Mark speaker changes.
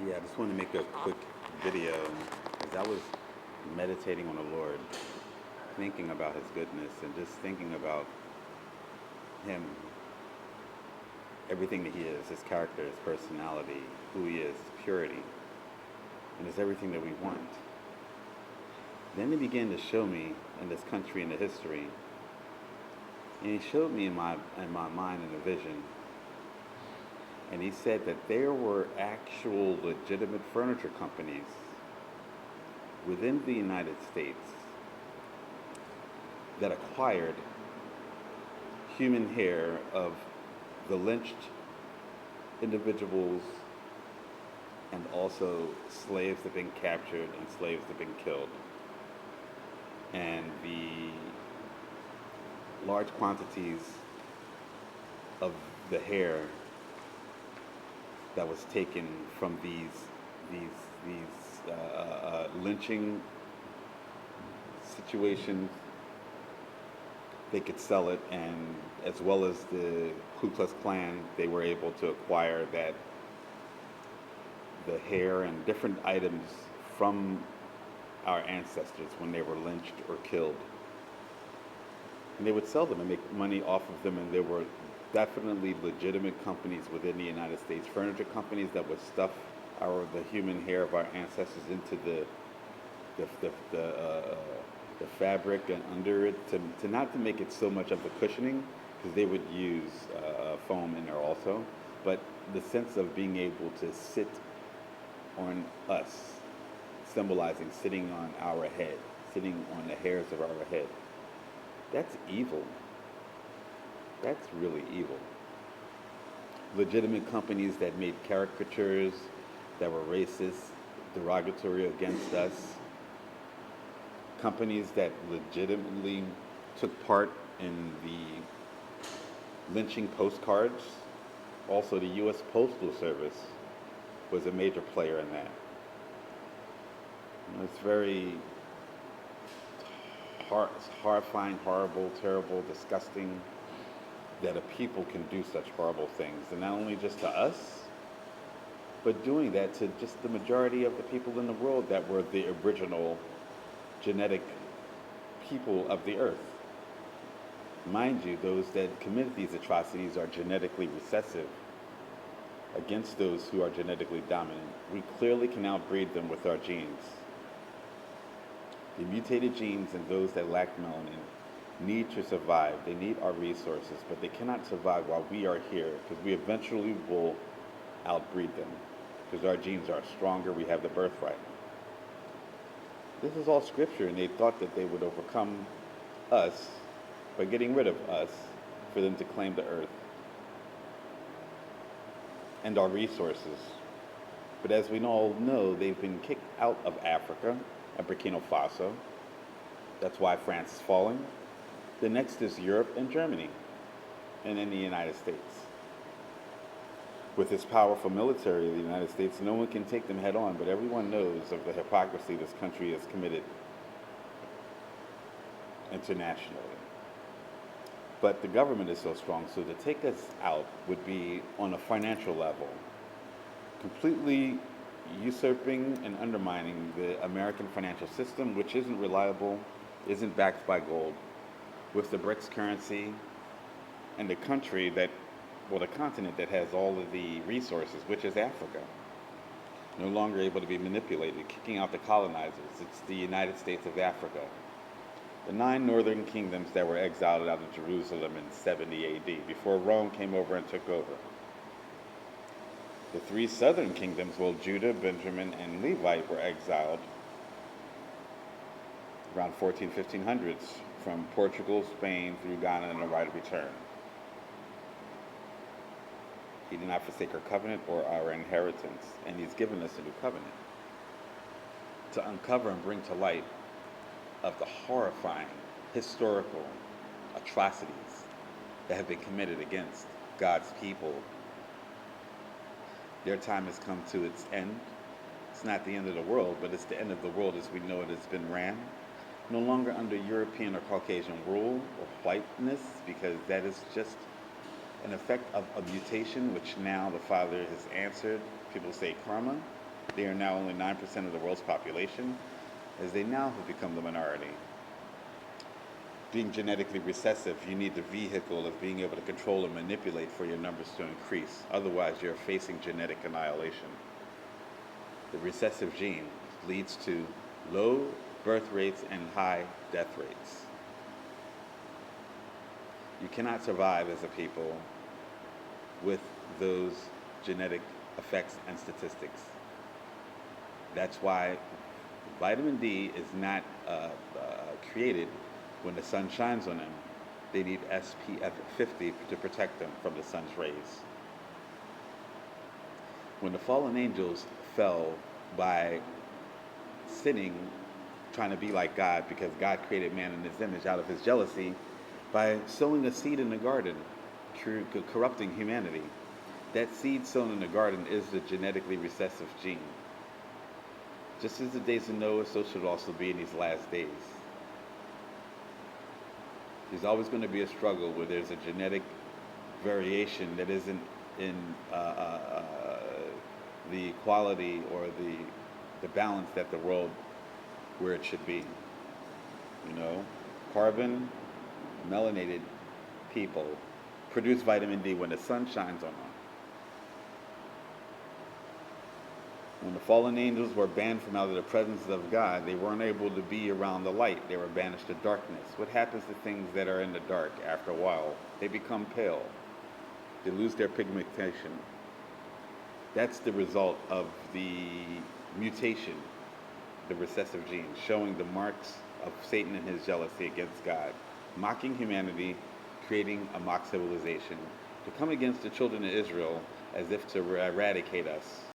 Speaker 1: Yeah, I just want to make a quick video because I was meditating on the Lord, thinking about His goodness and just thinking about Him, everything that He is, His character, His personality, who He is, purity, and it's everything that we want. Then He began to show me in this country and the history, and He showed me in my mind in a vision, and He said that there were actual legitimate furniture companies within the United States that acquired human hair of the lynched individuals and also slaves that have been captured and slaves that have been killed. And the large quantities of the hair that was taken from these lynching situations, they could sell it, and as well as the Ku Klux Klan, they were able to acquire the hair and different items from our ancestors when they were lynched or killed. And they would sell them and make money off of them, and there were definitely legitimate companies within the United States, furniture companies that would stuff the human hair of our ancestors into the fabric and under it to not to make it so much of the cushioning, because they would use foam in there also, but the sense of being able to sit on us, symbolizing sitting on our head, sitting on the hairs of our head. That's evil. That's really evil. Legitimate companies that made caricatures that were racist, derogatory against us. Companies that legitimately took part in the lynching postcards. Also, the U.S. Postal Service was a major player in that. It's very horrifying, horrible, terrible, disgusting that a people can do such horrible things, and not only just to us, but doing that to just the majority of the people in the world that were the original genetic people of the earth. Mind you, those that commit these atrocities are genetically recessive against those who are genetically dominant. We clearly can outbreed them with our genes. The mutated genes and those that lack melanin need to survive. They need our resources, but they cannot survive while we are here, because we eventually will outbreed them, because our genes are stronger. We have the birthright. This is all scripture, and they thought that they would overcome us by getting rid of us for them to claim the earth and our resources. But as we all know, they've been kicked out of Africa and Burkina Faso. That's why France is falling. The next is Europe and Germany, and then the United States. With its powerful military of the United States, no one can take them head on, but everyone knows of the hypocrisy this country has committed internationally. But the government is so strong, so to take us out would be on a financial level, completely usurping and undermining the American financial system, which isn't reliable, isn't backed by gold, with the BRICS currency, and the country that, well, the continent that has all of the resources, which is Africa, no longer able to be manipulated, kicking out the colonizers. It's the United States of Africa. The 9 northern kingdoms that were exiled out of Jerusalem in 70 AD, before Rome came over and took over. The 3 southern kingdoms, well, Judah, Benjamin, and Levite, were exiled around 1500s from Portugal, Spain, through Ghana, and the right of return. He did not forsake our covenant or our inheritance, and He's given us a new covenant to uncover and bring to light of the horrifying historical atrocities that have been committed against God's people. Their time has come to its end. It's not the end of the world, but it's the end of the world as we know it has been ran. No longer under European or Caucasian rule or whiteness, because that is just an effect of a mutation, which now the Father has answered. People say karma. They are now only 9% of the world's population, as they now have become the minority. Being genetically recessive, you need the vehicle of being able to control and manipulate for your numbers to increase. Otherwise, you're facing genetic annihilation. The recessive gene leads to low birth rates and high death rates. You cannot survive as a people with those genetic effects and statistics. That's why vitamin D is not created when the sun shines on them. They need SPF 50 to protect them from the sun's rays. When the fallen angels fell by sinning, trying to be like God, because God created man in his image out of his jealousy, by sowing a seed in the garden, corrupting humanity. That seed sown in the garden is the genetically recessive gene. Just as the days of Noah, so should also be in these last days. There's always going to be a struggle where there's a genetic variation that isn't in the equality or the balance that the world where it should be. You know, carbon melanated people produce vitamin D when the sun shines on them. When the fallen angels were banned from out of the presence of God, they weren't able to be around the light. They were banished to darkness. What happens to things that are in the dark after a while? They become pale. They lose their pigmentation. That's the result of the mutation, the recessive gene, showing the marks of Satan and his jealousy against God, mocking humanity, creating a mock civilization to come against the children of Israel as if to eradicate us.